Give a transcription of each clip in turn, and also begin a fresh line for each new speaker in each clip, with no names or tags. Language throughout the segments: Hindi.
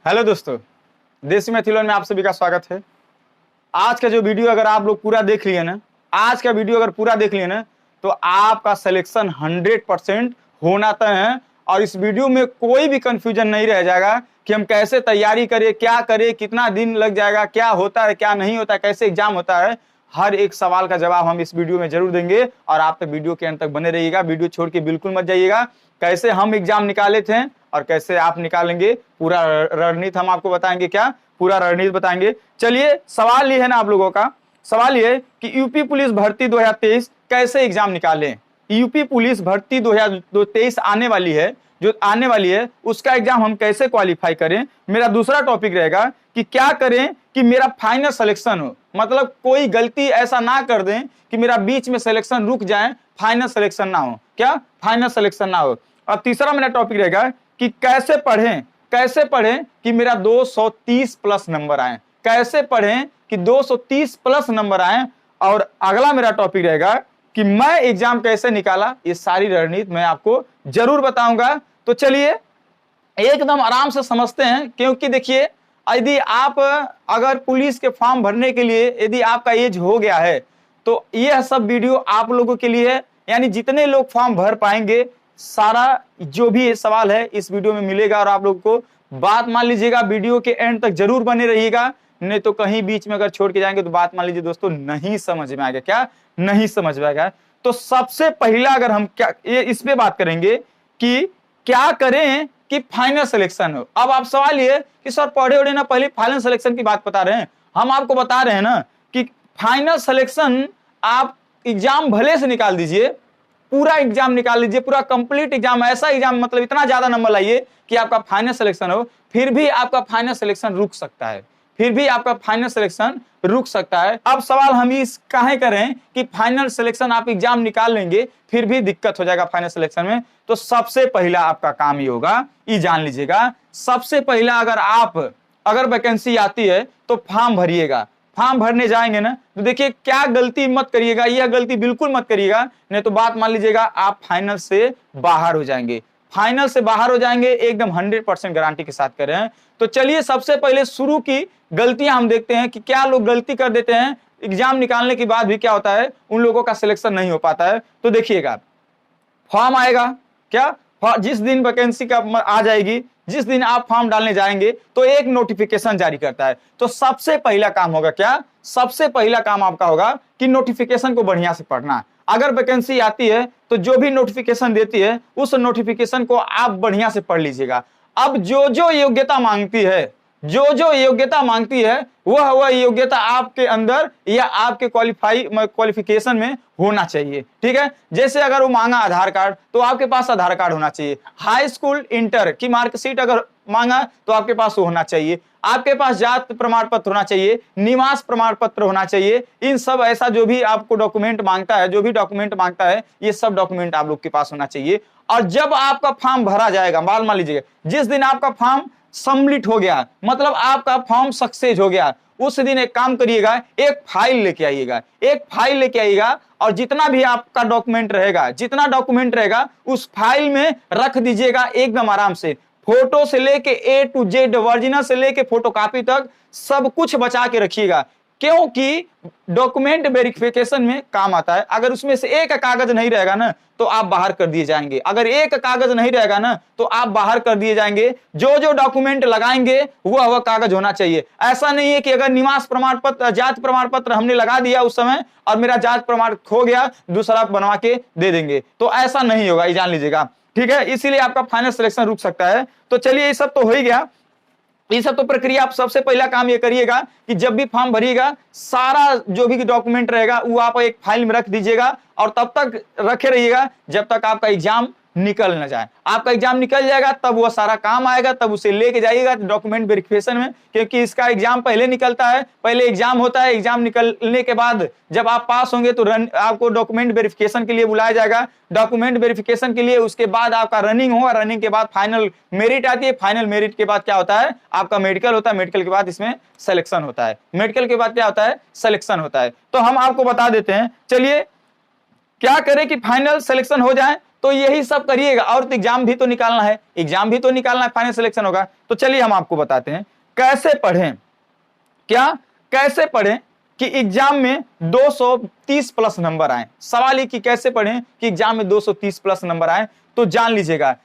हेलो दोस्तों, देसी मैथिलों में आप सभी का स्वागत है। आज का जो वीडियो अगर आप लोग पूरा देख लिए ना, आज का वीडियो अगर पूरा देख लिए ना, तो आपका सिलेक्शन 100% होना तय है। और इस वीडियो में कोई भी कंफ्यूजन नहीं रह जाएगा कि हम कैसे तैयारी करें, क्या करें, कितना दिन लग जाएगा, क्या होता है, क्या नहीं होता है, कैसे एग्जाम होता है। हर एक सवाल का जवाब हम इस वीडियो में जरूर देंगे और आप तो वीडियो के अंत तक बने रहिएगा। वीडियो छोड़ के बिल्कुल मत जाइएगा। कैसे हम एग्जाम निकाले थे और कैसे आप निकालेंगे, पूरा रणनीति हम आपको बताएंगे। क्या पूरा रणनीति बताएंगे। चलिए, सवाल ये है ना आप लोगों का, सवाल ये है कि यूपी पुलिस भर्ती 2023 कैसे एग्जाम निकालें। यूपी पुलिस भर्ती 2023 आने वाली है, जो आने वाली है उसका एग्जाम हम कैसे क्वालिफाई करें। मेरा दूसरा टॉपिक रहेगा कि क्या करें कि मेरा फाइनल सिलेक्शन हो, मतलब कोई गलती ऐसा ना कर दें कि मेरा बीच में सिलेक्शन रुक जाए, फाइनल सिलेक्शन ना हो। क्या फाइनल सिलेक्शन ना हो। और तीसरा मेरा टॉपिक रहेगा कि कैसे पढ़ें कि मेरा 230 प्लस नंबर आए, कैसे पढ़ें कि 230 प्लस नंबर आए। और अगला मेरा टॉपिक रहेगा कि मैं एग्जाम कैसे निकाला। ये सारी रणनीति मैं आपको जरूर बताऊंगा। तो चलिए एकदम आराम से समझते हैं, क्योंकि देखिए यदि आप अगर पुलिस के फॉर्म भरने के लिए यदि आपका एज हो गया है तो यह सब वीडियो आप लोगों के लिए है। यानी जितने लोग फॉर्म भर पाएंगे, सारा जो भी सवाल है इस वीडियो में मिलेगा। और आप लोगों को बात मान लीजिएगा, वीडियो के एंड तक जरूर बने रहिएगा, नहीं तो कहीं बीच में अगर छोड़ के जाएंगे तो बात मान लीजिए दोस्तों नहीं समझ में आएगा। क्या नहीं समझ में आएगा। तो सबसे पहला अगर हम क्या इस पे बात करेंगे कि क्या करें कि फाइनल सिलेक्शन हो। अब आप सवाल ये कि सर पढ़े ना, पहले फाइनल सिलेक्शन की बात बता रहे हैं। हम आपको बता रहे हैं ना कि फाइनल सिलेक्शन आप एग्जाम भले से निकाल दीजिए, पूरा एग्जाम निकाल लीजिए, पूरा कंप्लीट एग्जाम, ऐसा एग्जाम मतलब इतना ज्यादा नंबर लाइए कि आपका फाइनल सिलेक्शन हो, फिर भी आपका फाइनल सिलेक्शन रुक सकता है, फिर भी आपका फाइनल सिलेक्शन रुक सकता है। अब सवाल हम इस काहे करें कि फाइनल सिलेक्शन आप एग्जाम निकाल लेंगे फिर भी दिक्कत हो जाएगा फाइनल सिलेक्शन में। तो सबसे पहला आपका काम ये होगा, ये जान लीजिएगा। सबसे पहला अगर वैकेंसी आती है तो फॉर्म भरिएगा। फॉर्म भरने जाएंगे ना तो देखिए क्या गलती मत करिएगा, यह गलती बिल्कुल मत करिएगा, नहीं तो बात मान लीजिएगा आप फाइनल से बाहर हो जाएंगे। फाइनल से बाहर हो जाएंगे एकदम 100% गारंटी के साथ कर रहे हैं। तो चलिए सबसे पहले शुरू की गलतियां हम देखते हैं कि क्या लोग गलती कर देते हैं, एग्जाम निकालने के बाद भी क्या होता है, उन लोगों का सिलेक्शन नहीं हो पाता है। तो देखिएगा फॉर्म आएगा, क्या जिस दिन वैकेंसी का आ जाएगी, जिस दिन आप फॉर्म डालने जाएंगे तो एक नोटिफिकेशन जारी करता है। तो सबसे पहला काम होगा क्या, सबसे पहला काम आपका होगा कि नोटिफिकेशन को बढ़िया से पढ़ना। अगर वैकेंसी आती है तो जो भी नोटिफिकेशन देती है उस नोटिफिकेशन को आप बढ़िया से पढ़ लीजिएगा। अब जो जो योग्यता मांगती है, वह योग्यता आपके अंदर या आपके क्वालिफिकेशन में होना चाहिए। ठीक है, जैसे अगर वो मांगा आधार कार्ड तो आपके पास आधार कार्ड होना चाहिए। हाई स्कूल इंटर की मार्कशीट अगर मांगा तो आपके पास वो होना चाहिए। आपके पास जाति प्रमाण पत्र होना चाहिए, निवास प्रमाण पत्र होना चाहिए। इन सब ऐसा जो भी आपको डॉक्यूमेंट मांगता है, जो भी डॉक्यूमेंट मांगता है, ये सब डॉक्यूमेंट आप लोग के पास होना चाहिए। और जब आपका फॉर्म भरा जाएगा, मान लीजिएगा जिस दिन आपका फॉर्म सबमिट हो गया, मतलब आपका फॉर्म सक्सेस हो गया, उस दिन एक काम करिएगा, एक फाइल लेके आइएगा और जितना भी आपका डॉक्यूमेंट रहेगा उस फाइल में रख दीजिएगा एकदम आराम से। फोटो से लेके A to Z, ओरिजिनल से लेके फोटोकॉपी तक सब कुछ बचा के रखिएगा, क्योंकि डॉक्यूमेंट वेरिफिकेशन में काम आता है। अगर उसमें से एक कागज नहीं रहेगा ना तो आप बाहर कर दिए जाएंगे। अगर एक कागज नहीं रहेगा ना तो आप बाहर कर दिए जाएंगे। जो जो डॉक्यूमेंट लगाएंगे वह कागज होना चाहिए। ऐसा नहीं है कि अगर निवास प्रमाण पत्र, जाति प्रमाण पत्र हमने लगा दिया उस समय और मेरा जाति प्रमाण खो गया, दूसरा बनवा के दे देंगे, तो ऐसा नहीं होगा, ये जान लीजिएगा। ठीक है, इसीलिए आपका फाइनल सिलेक्शन रुक सकता है। तो चलिए ये सब तो हो ही गया, ये सब तो प्रक्रिया। आप सबसे पहला काम ये करिएगा कि जब भी फॉर्म भरिएगा, सारा जो भी डॉक्यूमेंट रहेगा वो आप एक फाइल में रख दीजिएगा और तब तक रखे रहिएगा जब तक आपका एग्जाम निकल न जाए। आपका एग्जाम निकल जाएगा तब वो सारा काम आएगा, तब उसे लेके जाइएगा डॉक्यूमेंट वेरिफिकेशन में, क्योंकि इसका एग्जाम पहले निकलता है, पहले एग्जाम होता है। एग्जाम निकलने के बाद जब आप पास होंगे तो आपको डॉक्यूमेंट वेरिफिकेशन के लिए बुलाया जाएगा। डॉक्यूमेंट वेरिफिकेशन के लिए उसके बाद आपका रनिंग होगा, रनिंग के बाद फाइनल मेरिट आती है। फाइनल मेरिट के बाद क्या होता है, आपका मेडिकल होता है। मेडिकल के बाद इसमें सिलेक्शन होता है। मेडिकल के बाद क्या होता है, सिलेक्शन होता है। तो हम आपको बता देते हैं, चलिए क्या करें कि फाइनल सिलेक्शन हो जाए। तो यही सब करिएगा। और तो एग्जाम भी तो निकालना है, एग्जाम भी तो निकालना है, फाइनल सिलेक्शन होगा। तो चलिए हम आपको बताते हैं कैसे पढ़ें, क्या कैसे पढ़ें कि एग्जाम में 230 प्लस नंबर आए। सवाल ये कि कैसे पढ़ें कि एग्जाम में 230 प्लस नंबर आए। तो जान लीजिएगा,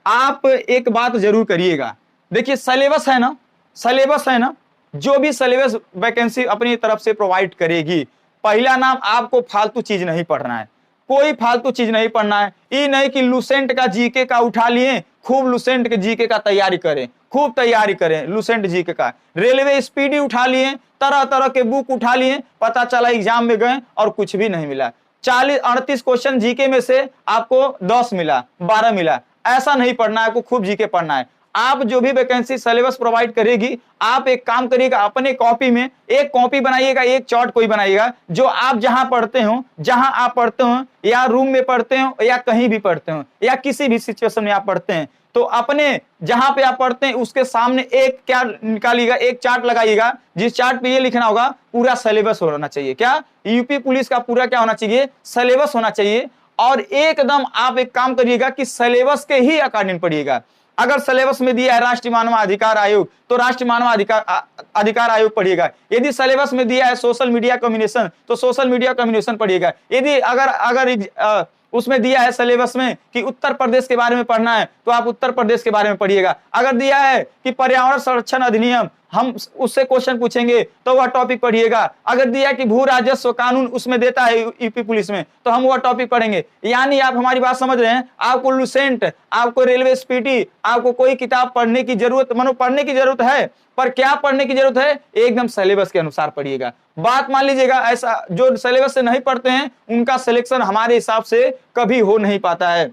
आप एक बात जरूर करिएगा। देखिए सिलेबस है ना, सिलेबस है ना, जो भी सिलेबस वैकेंसी अपनी तरफ से प्रोवाइड करेगी, पहला नाम आपको फालतू चीज नहीं पढ़ना है, कोई फालतू चीज नहीं पढ़ना है। ये नहीं कि लुसेंट का जीके का उठा लिए, खूब लुसेंट के जीके का तैयारी करें, खूब तैयारी करें लुसेंट जीके का। रेलवे स्पीडी उठा लिए, तरह तरह के बुक उठा लिए, पता चला एग्जाम में गए और कुछ भी नहीं मिला। 40-38 क्वेश्चन जीके में से आपको 10 मिला, 12 मिला। ऐसा नहीं पढ़ना है, आपको खूब जीके पढ़ना है। आप जो भी वैकेंसी सिलेबस प्रोवाइड करेगी, आप एक काम करिएगा, अपने कॉपी में एक कॉपी बनाइएगा, एक चार्ट कोई बनाइएगा, जो आप जहां पढ़ते हो, जहां आप पढ़ते हो, या रूम में पढ़ते हो या कहीं भी पढ़ते हो या किसी भी सिचुएशन में आप पढ़ते हैं, तो अपने जहां पे आप पढ़ते हैं उसके सामने एक क्या निकालिएगा, एक चार्ट लगाइएगा, जिस चार्ट पे ये लिखना होगा पूरा सिलेबस होना चाहिए। क्या यूपी पुलिस का पूरा क्या होना चाहिए, सिलेबस होना चाहिए। और एकदम आप एक काम करिएगा कि सिलेबस के ही अकॉर्डिंग पढ़िएगा। अगर सिलेबस में दिया है राष्ट्रीय मानवाधिकार आयोग, तो राष्ट्रीय मानवाधिकार आयोग पढ़िएगा। यदि सिलेबस में दिया है सोशल मीडिया कम्युनिकेशन, तो सोशल मीडिया कम्युनिकेशन पढ़िएगा। यदि अगर उसमें दिया है सिलेबस में कि उत्तर प्रदेश के बारे में पढ़ना है, तो आप उत्तर प्रदेश के बारे में पढ़िएगा। अगर दिया है कि पर्यावरण संरक्षण अधिनियम, हम उससे क्वेश्चन पूछेंगे, तो वह टॉपिक पढ़िएगा। अगर दिया कि भू राजस्व कानून उसमें देता है यूपी पुलिस में, तो हम वह टॉपिक पढ़ेंगे। यानी आप हमारी बात समझ रहे हैं, आपको लुसेंट, आपको रेलवे स्पीडी, आपको कोई किताब पढ़ने की जरूरत, पढ़ने की जरूरत है, पर क्या पढ़ने की जरूरत है, एकदम सिलेबस के अनुसार पढ़िएगा। बात मान लीजिएगा, ऐसा जो सिलेबस से नहीं पढ़ते हैं उनका सिलेक्शन हमारे हिसाब से कभी हो नहीं पाता है,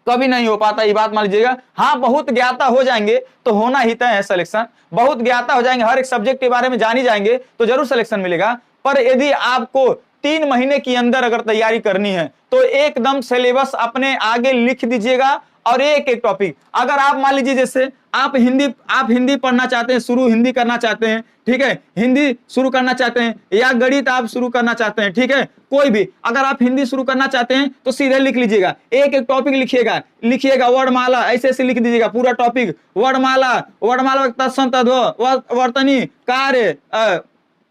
कभी नहीं हो पाता, ये बात मान लीजिएगा। हाँ, बहुत ज्ञाता हो जाएंगे तो होना ही तय है सिलेक्शन, बहुत ज्ञाता हो जाएंगे, हर एक सब्जेक्ट के बारे में जान ही जाएंगे तो जरूर सिलेक्शन मिलेगा। पर यदि आपको 3 महीने के अंदर अगर तैयारी करनी है, तो एकदम सिलेबस अपने आगे लिख दीजिएगा और एक एक टॉपिक। अगर आप मान लीजिए जैसे आप हिंदी पढ़ना चाहते हैं, शुरू हिंदी करना चाहते हैं, ठीक है, हिंदी शुरू करना चाहते हैं, या गणित आप शुरू करना चाहते हैं, ठीक है, कोई भी अगर आप हिंदी शुरू करना चाहते हैं तो सीधे लिख लीजिएगा, एक एक टॉपिक लिखिएगा, वर्णमाला ऐसे ऐसे लिख दीजिएगा पूरा टॉपिक। वर्णमाला तत्सम तद्भव वर्तनी कार्य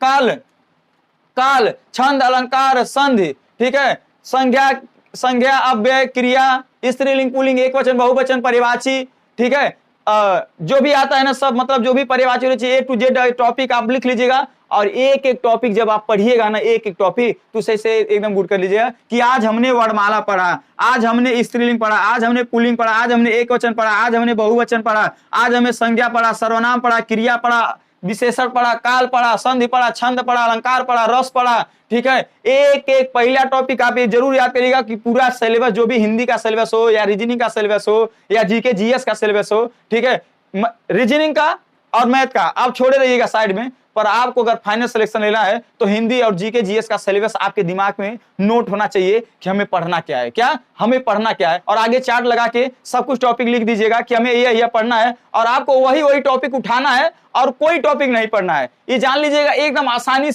काल छंद अलंकार संधि, ठीक है, संज्ञा अव्यय क्रिया, स्त्रीलिंग पुल्लिंग एकवचन बहुवचन परिवाची, ठीक है, जो भी आता है ना सब, मतलब जो भी परिवाची होना चाहिए, A to Z टॉपिक आप लिख लीजिएगा। और एक एक टॉपिक जब आप पढ़िएगा ना, एक एक टॉपिक, तो उसे एकदम गुड कर लीजिएगा कि आज हमने वर्णमाला पढ़ा, आज हमने स्त्रीलिंग पढ़ा, आज हमने पुल्लिंग पढ़ा, आज हमने एकवचन पढ़ा, आज हमने बहुवचन पढ़ा, आज हमने संज्ञा पढ़ा, सर्वनाम पढ़ा, क्रिया पढ़ा, विशेषण पढ़ा, काल पढ़ा, संधि पढ़ा, छंद पढ़ा, अलंकार पढ़ा, रस पढ़ा, ठीक है। एक एक पहला टॉपिक आप ये जरूर याद करिएगा कि पूरा सिलेबस, जो भी हिंदी का सिलेबस हो या रीजनिंग का सिलेबस हो या जीके जीएस का सिलेबस हो, ठीक है, रीजनिंग का और मैथ का आप छोड़े रहिएगा साइड में, पर आपको अगर फाइनल सिलेक्शन लेना है तो हिंदी और जीके जीएस का सिलेबस आपके दिमाग में नोट होना चाहिए कि हमें पढ़ना क्या है, क्या हमें पढ़ना क्या है, और आगे चार्ट लगा के सब कुछ टॉपिक लिख दीजिएगा कि हमें यह पढ़ना है, और आपको वही टॉपिक उठाना है और कोई टॉपिक नहीं पढ़ना है। ये जान लीजिएगा, एकदम आसानी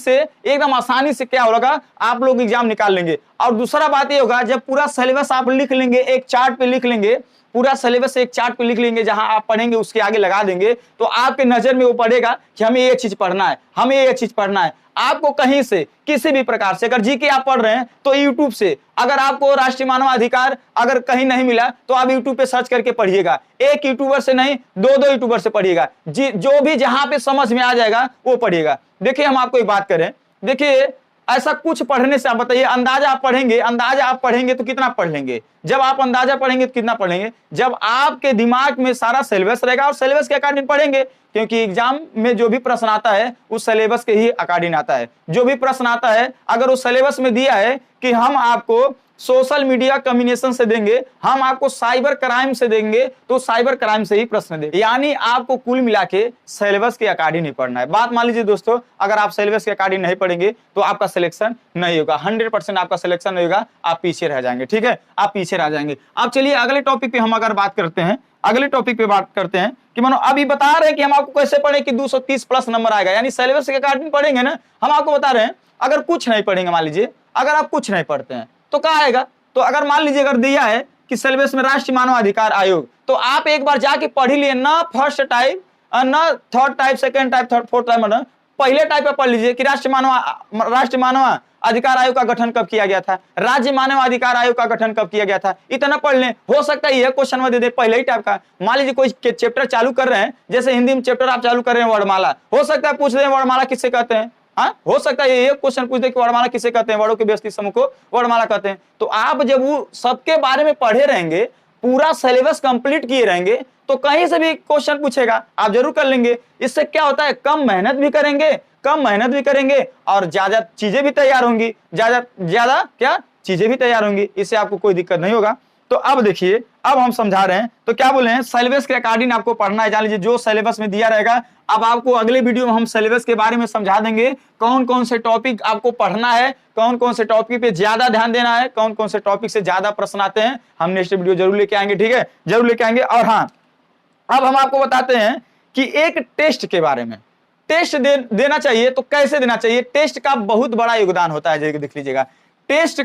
से क्या होगा, आप लोग एग्जाम निकाल लेंगे। और दूसरा बात ये होगा, जब पूरा सिलेबस आप लिख लेंगे, एक चार्ट पे लिख लेंगे, पूरा सिलेबस एक चार्ट पे लिख लेंगे, जहां आप पढ़ेंगे उसके आगे लगा देंगे, तो आपके नजर में वो पड़ेगा कि हमें ये चीज पढ़ना है, हमें ये चीज पढ़ना है। आपको कहीं से किसी भी प्रकार से अगर जीके आप पढ़ रहे हैं तो यूट्यूब से, अगर आपको राष्ट्रीय मानवाधिकार अगर कहीं नहीं मिला तो आप यूट्यूब पे सर्च करके पढ़िएगा। एक यूट्यूबर से नहीं, 2 यूट्यूबर से पढ़िएगा, जो भी जहां पे समझ में आ जाएगा वो पढ़िएगा। देखिए हम आपको एक बात करें, देखिए ऐसा कुछ पढ़ने से आप बताइए, अंदाजा आप पढ़ेंगे तो कितना पढ़ लेंगे? जब आप अंदाजा पढ़ेंगे तो कितना पढ़ लेंगे? जब आपके दिमाग में सारा सिलेबस रहेगा और सिलेबस के अकॉर्डिंग पढ़ेंगे, क्योंकि एग्जाम में जो भी प्रश्न आता है उस सिलेबस के ही अकॉर्डिंग आता है। जो भी प्रश्न आता है, अगर उस सिलेबस में दिया है कि हम आपको सोशल मीडिया कम्युनिकेशन से देंगे, हम आपको साइबर क्राइम से देंगे, तो साइबर क्राइम से ही प्रश्न देंगे। यानी आपको कुल मिला के सिलेबस के अकॉर्डिंग ही पढ़ना है। बात मान लीजिए दोस्तों, अगर आप सिलेबस के अकॉर्डिंग नहीं पढ़ेंगे तो आपका सिलेक्शन नहीं होगा, 100% आपका सिलेक्शन नहीं होगा, आप पीछे रह जाएंगे, ठीक है, आप पीछे रह जाएंगे। अब चलिए अगले टॉपिक पे हम अगर बात करते हैं, अगले टॉपिक पे बात करते हैं कि मानो अभी बता रहे हैं कि हम आपको कैसे पढ़े कि 230 प्लस नंबर आएगा, यानी सिलेबस के अकॉर्डिंग पढ़ेंगे ना। हम आपको बता रहे हैं अगर कुछ नहीं पढ़ेंगे, मान लीजिए अगर आप कुछ नहीं पढ़ते हैं तो क्या आएगा। तो अगर मान लीजिए अगर दिया है कि सिलेबस में राष्ट्रीय मानव अधिकार आयोग, तो आप एक बार जाके पढ़ लिए ना फर्स्ट टाइप ना third type, second type, third fourth type, पहले टाइप पे पढ़ लीजिए कि राष्ट्रीय मानव अधिकार आयोग का गठन कब किया गया था, राज्य मानव अधिकार आयोग का गठन कब किया गया था, इतना पढ़ लें। हो सकता है यह क्वेश्चन में दे दे पहले ही टाइप का। मान लीजिए कोई चैप्टर चालू कर रहे हैं, जैसे हिंदी में चैप्टर आप चालू कर रहे हैं वर्णमाला, हो सकता है पूछ रहे हैं वर्णमाला किससे कहते हैं। हाँ, हो सकता है ये क्वेश्चन पूछ दे कि वर्णमाला किसे कहते हैं, वर्णों के व्यवस्थित समूह को वर्णमाला कहते हैं। तो आप जब वो सबके बारे में पढ़े रहेंगे, पूरा सिलेबस कंप्लीट किए रहेंगे, तो कहीं से भी क्वेश्चन पूछेगा आप जरूर कर लेंगे। इससे क्या होता है, कम मेहनत भी करेंगे और ज्यादा चीजें भी तैयार होंगी, ज्यादा क्या चीजें भी तैयार होंगी, इससे आपको कोई दिक्कत नहीं होगा। तो अब देखिए, अब हम समझा रहे हैं, तो क्या बोले हैं, सिलेबस के अकॉर्डिंग आपको पढ़ना है। जान लीजिए जो सिलेबस में दिया रहेगा, अब आपको अगले वीडियो में हम सिलेबस के बारे में समझा देंगे, कौन कौन से टॉपिक आपको पढ़ना है, कौन कौन से टॉपिक पे ज्यादा ध्यान देना है, कौन कौन से टॉपिक से ज्यादा प्रश्न आते हैं, हम नेक्स्ट वीडियो जरूर लेके आएंगे। ठीक है, जरूर लेके आएंगे। और हाँ, अब हम आपको बताते हैं कि एक टेस्ट के बारे में, टेस्ट देना चाहिए तो कैसे देना चाहिए। टेस्ट का बहुत बड़ा योगदान होता है, देख लीजिएगा, टेस्ट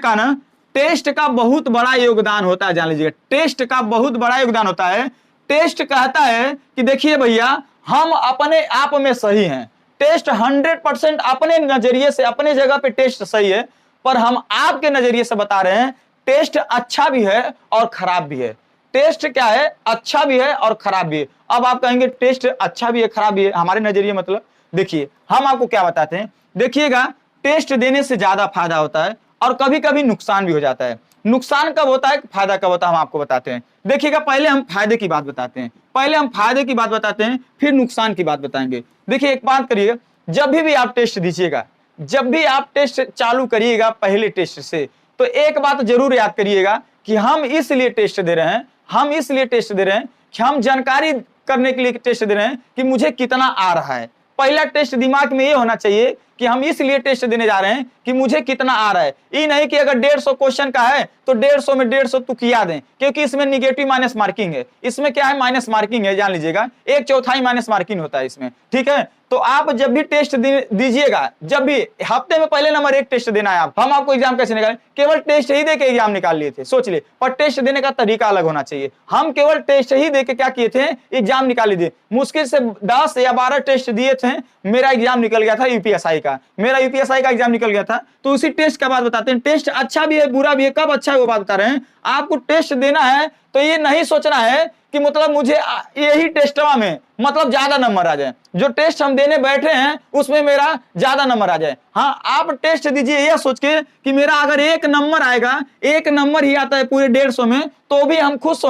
का बहुत बड़ा योगदान होता है, जान लीजिएगा, टेस्ट का बहुत बड़ा योगदान होता है। टेस्ट कहता है कि देखिए भैया, हम अपने आप में सही हैं, टेस्ट 100% अपने नजरिए से, अपने जगह पे टेस्ट सही है, पर हम आपके नजरिए से बता रहे हैं टेस्ट अच्छा भी है और खराब भी है। टेस्ट क्या है, अच्छा भी है और खराब भी है। अब आप कहेंगे टेस्ट अच्छा भी है खराब भी है, हमारे नजरिए मतलब देखिए हम आपको क्या बताते हैं। देखिएगा, टेस्ट देने से ज्यादा फायदा होता है और कभी कभी नुकसान भी हो जाता है। नुकसान कब होता है, फायदा कब होता है, हम आपको बताते हैं। देखिएगा, पहले हम फायदे की बात बताते हैं, फिर नुकसान की बात बताएंगे। देखिए एक बात करिए, जब भी आप टेस्ट दीजिएगा, जब भी आप टेस्ट चालू करिएगा पहले टेस्ट से, तो एक बात जरूर याद करिएगा कि हम इसलिए टेस्ट दे रहे हैं, कि हम जानकारी करने के लिए टेस्ट दे रहे हैं कि मुझे कितना आ रहा है। पहला टेस्ट दिमाग में ये होना चाहिए कि हम इसलिए टेस्ट देने जा रहे हैं कि मुझे कितना आ रहा है। ये नहीं कि अगर 150 क्वेश्चन का है तो 150 में 150 तुकिया दें, क्योंकि इसमें निगेटिव माइनस मार्किंग है। इसमें क्या है, माइनस मार्किंग है, जान लीजिएगा, 1/4 माइनस मार्किंग होता है इसमें। ठीक है, तो आप जब भी टेस्ट दीजिएगा, जब भी हफ्ते में पहले नंबर 1 टेस्ट देना है आप। हम आपको एग्जाम कैसे निकालें, केवल टेस्ट ही देके एग्जाम निकाल लिए थे, सोच लिए, पर टेस्ट देने का तरीका अलग होना चाहिए। हम केवल टेस्ट ही देके क्या किए थे, एग्जाम निकाल लिए थे। मुश्किल से 10 या 12 टेस्ट दिए थे, मेरा एग्जाम निकल गया था यूपीएसआई का, मेरा यूपीएसआई का एग्जाम निकल गया था। तो उसी टेस्ट का बात बताते हैं, टेस्ट अच्छा भी है बुरा भी है, कब अच्छा है वो बात बता रहे हैं। आपको टेस्ट देना है तो ये नहीं सोचना है कि मतलब मुझे यही टेस्टवा में मतलब ज्यादा नंबर आ जाए, जो टेस्ट हम देने बैठे हैं उसमें मेरा ज्यादा नंबर आ जाए। हाँ, आप टेस्ट दीजिए यह सोच के कि मेरा अगर 1 नंबर आएगा, 1 नंबर ही आता है पूरे 150 में, तो भी हम खुश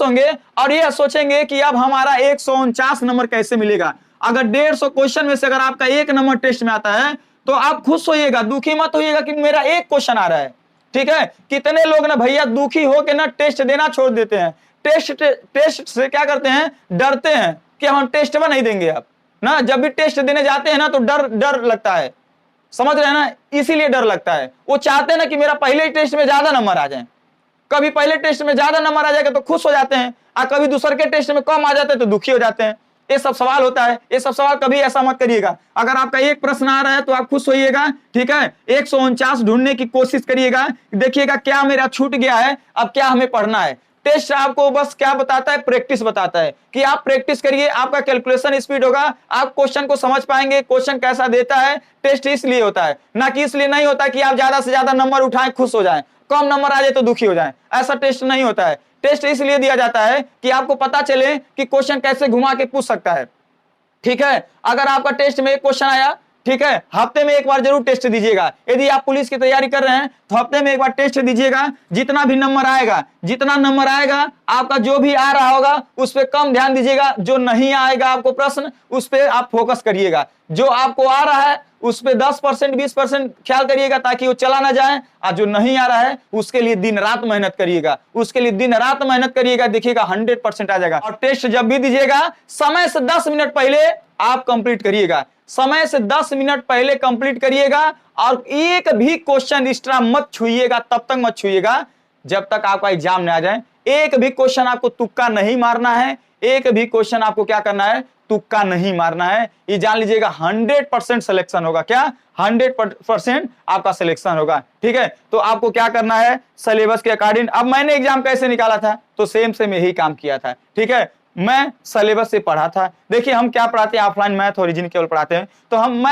होंगे, और यह सोचेंगे कि अब हमारा 149 नंबर कैसे मिलेगा। अगर 150 क्वेश्चन में से अगर आपका 1 नंबर टेस्ट में आता है तो आप खुश होइएगा, दुखी मत होइएगा कि मेरा 1 क्वेश्चन आ रहा है। ठीक है, कितने लोग ना भैया दुखी हो के ना टेस्ट देना छोड़ देते हैं, टेस्ट से क्या करते हैं, डरते हैं कि हम टेस्ट में नहीं देंगे। अब ना जब भी टेस्ट देने जाते हैं ना तो डर लगता है, समझ रहे हैं ना, इसीलिए डर लगता है। वो चाहते हैं ना कि मेरा पहले टेस्ट में ज्यादा नंबर आ जाए। कभी पहले टेस्ट में ज्यादा नंबर आ जाएगा तो खुश हो जाते हैं, और कभी दूसरे के टेस्ट में कम आ जाते हैं तो दुखी हो जाते हैं। ये सब सवाल होता है, ये सब सवाल कभी ऐसा मत करिएगा। अगर आपका 1 प्रश्न आ रहा है तो आप खुश होइएगा, ठीक है, 149 ढूंढने की कोशिश करिएगा, देखिएगा क्या मेरा छूट गया है, अब क्या हमें पढ़ना है। टेस्ट आपको बस क्या बताता है, प्रैक्टिस बताता है कि आप प्रैक्टिस करिए, आपका कैलकुलेशन स्पीड होगा, आप क्वेश्चन को समझ पाएंगे, क्वेश्चन कैसा देता है। टेस्ट इसलिए होता है, ना कि इसलिए नहीं होता कि आप ज्यादा से ज्यादा नंबर उठाएं खुश हो जाएं, कम नंबर आ जाए तो दुखी हो जाएं, ऐसा टेस्ट नहीं होता है। टेस्ट इसलिए दिया जाता है कि आपको पता चले कि क्वेश्चन कैसे घुमा के पूछ सकता है। ठीक है, अगर आपका टेस्ट में 1 क्वेश्चन आया, ठीक है, हफ्ते में 1 बार जरूर टेस्ट दीजिएगा। यदि आप पुलिस की तैयारी कर रहे हैं तो हफ्ते में 1 बार टेस्ट दीजिएगा। जितना नंबर आएगा आपका जो भी आ रहा होगा उस पर कम ध्यान दीजिएगा, जो नहीं आएगा आपको प्रश्न उस पर आप फोकस करिएगा। जो आपको आ रहा है उस पर 10% 20% ख्याल करिएगा ताकि वो चला ना जाए, और जो नहीं आ रहा है उसके लिए दिन रात मेहनत करिएगा, देखिएगा 100% आ जाएगा। और टेस्ट जब भी दीजिएगा समय से 10 मिनट पहले आप कंप्लीट करिएगा, समय से 10 मिनट पहले कंप्लीट करिएगा, और एक भी क्वेश्चन एक्स्ट्रा मत छुइएगा, तब तक मत छुइएगा जब तक आपका एग्जाम न आ जाए। एक भी क्वेश्चन आपको तुक्का नहीं मारना है, एक भी क्वेश्चन आपको क्या करना है, तुक्का नहीं मारना है। ये जान लीजिएगा 100% सिलेक्शन होगा। क्या 100% आपका सिलेक्शन होगा, ठीक है। तो आपको क्या करना है, सिलेबस के अकॉर्डिंग। अब मैंने एग्जाम कैसे निकाला था, तो सेम यही काम किया था, ठीक है। मैं सिलेबस से पढ़ा था। देखिए हम क्या पढ़ाते हैं, ऑफलाइन मैथ और रीजनिंग केवल पढ़ाते हैं, तो हम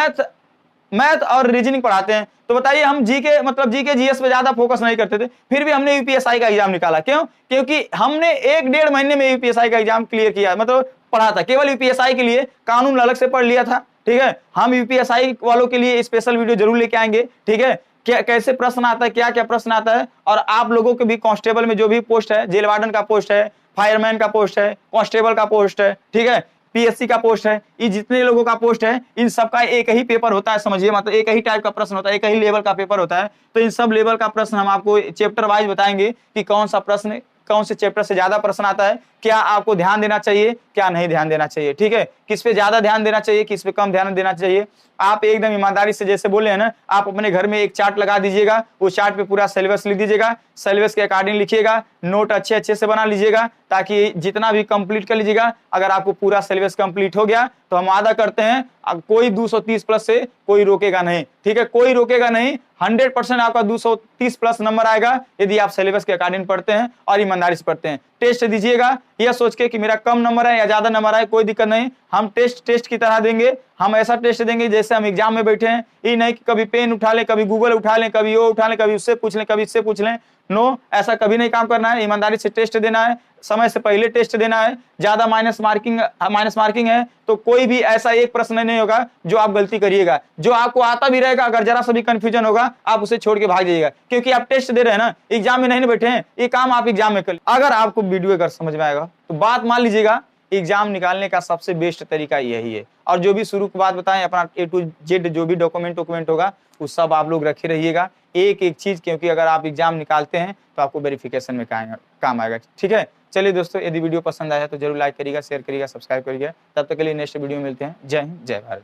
मैथ और रीजनिंग पढ़ाते हैं। तो बताइए हम जीके मतलब जीके जीएस पे ज्यादा फोकस नहीं करते थे, फिर भी हमने यूपीएसआई का एग्जाम निकाला। क्यों? क्योंकि हमने 1-1.5 महीने में यूपीएसआई का एग्जाम क्लियर किया, मतलब पढ़ा था। केवल यूपीएसआई के लिए कानून अलग से पढ़ लिया था, ठीक है। हम यूपीएसआई वालों के लिए स्पेशल वीडियो जरूर लेके आएंगे, ठीक है। क्या कैसे प्रश्न आता है, क्या क्या प्रश्न आता है, और आप लोगों के भी कांस्टेबल में जो भी पोस्ट है, जेल वार्डन का पोस्ट है, फायरमैन का पोस्ट है, कांस्टेबल का पोस्ट है, ठीक है, पीएससी का पोस्ट है, ये जितने लोगों का पोस्ट है, इन सबका एक ही पेपर होता है, समझिए, मतलब एक ही टाइप का प्रश्न होता है, एक ही लेवल का पेपर होता है। तो इन सब लेवल का प्रश्न हम आपको चैप्टर वाइज बताएंगे कि कौन सा प्रश्न कौन से चैप्टर से ज्यादा प्रश्न आता है, क्या आपको ध्यान देना चाहिए, क्या नहीं ध्यान देना चाहिए, ठीक है। किस पे ज्यादा ध्यान देना चाहिए, किस पे कम ध्यान देना चाहिए। आप एकदम ईमानदारी से जैसे बोले हैं ना, आप अपने घर में एक चार्ट लगा दीजिएगा, उस चार्ट पे पूरा सिलेबस लिख दीजिएगा, सिलेबस के अकॉर्डिंग लिखिएगा, नोट अच्छे अच्छे से बना लीजिएगा, ताकि जितना भी कंप्लीट कर लीजिएगा। अगर आपको पूरा सिलेबस कंप्लीट हो गया तो हम वादा करते हैं अब कोई 230 प्लस से कोई रोकेगा नहीं, ठीक है, कोई रोकेगा नहीं। 100% आपका 230 प्लस नंबर आएगा यदि आप सिलेबस के अकॉर्डिंग पढ़ते हैं और ईमानदारी से पढ़ते हैं। टेस्ट दीजिएगा यह सोच के कि मेरा कम नंबर है या ज्यादा नंबर है, कोई दिक्कत नहीं, हम टेस्ट की तरह देंगे। हम ऐसा टेस्ट देंगे जैसे हम एग्जाम में बैठे हैं, ये नहीं कि कभी पेन उठा लें, कभी गूगल उठा लें, कभी वो उठा लें, कभी उससे पूछ लें, कभी इससे पूछ लें। नो, ऐसा कभी नहीं काम करना है। ईमानदारी से टेस्ट देना है, समय से पहले टेस्ट देना है। ज्यादा माइनस मार्किंग है तो कोई भी ऐसा एक प्रश्न नहीं होगा जो आप गलती करिएगा। जो आपको आता भी रहेगा, अगर जरा सा भी कंफ्यूजन होगा, आप उसे छोड़ के भाग जाइएगा, क्योंकि आप टेस्ट दे रहे हैं ना, एग्जाम में नहीं बैठे हैं। ये काम आप एग्जाम में कर। अगर आपको वीडियो अगर समझ में आएगा तो बात मान लीजिएगा, एग्जाम निकालने का सबसे बेस्ट तरीका यही है। और जो भी शुरू की बात बताएं, अपना A to Z जो भी डॉक्यूमेंट होगा वो सब आप लोग रखे रहिएगा, एक एक चीज, क्योंकि अगर आप एग्जाम निकालते हैं तो आपको वेरिफिकेशन में काम आएगा, ठीक है। चलिए दोस्तों, यदि वीडियो पसंद आया तो जरूर लाइक करिएगा, शेयर करिएगा, सब्सक्राइब करिएगा। तब तक के लिए नेक्स्ट वीडियो में मिलते हैं। जय हिंद, जय भारत।